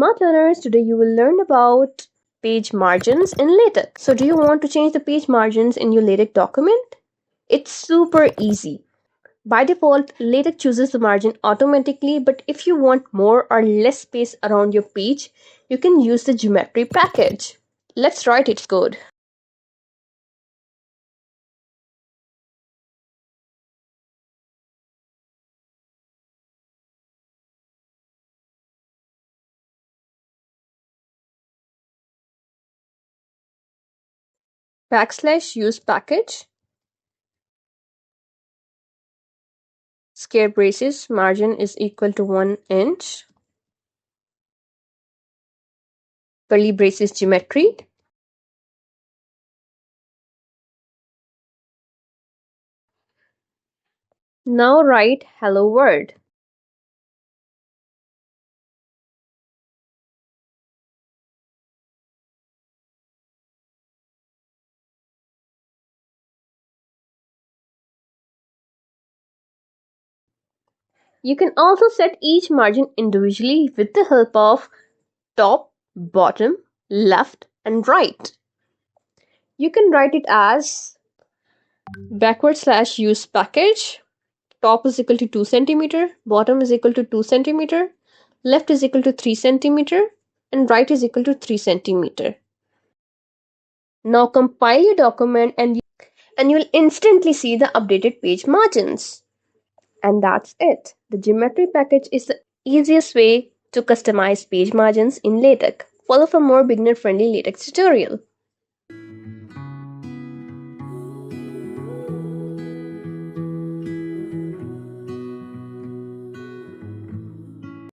smart learners, today you will learn about page margins in LaTeX. So do you want to change the page margins in your LaTeX document? It's super easy. By default, LaTeX chooses the margin automatically, but if you want more or less space around your page, you can use the geometry package. Let's write its code. \use package, square braces, margin is equal to 1 inch, curly braces geometry, now write hello world. You can also set each margin individually with the help of top, bottom, left, and right. You can write it as \use package. Top is equal to 2 centimeter, bottom is equal to 2 centimeter, left is equal to 3 centimeter, and right is equal to 3 centimeter. Now compile your document and you'll instantly see the updated page margins. And that's it. The geometry package is the easiest way to customize page margins in LaTeX. Follow for more beginner-friendly LaTeX tutorial.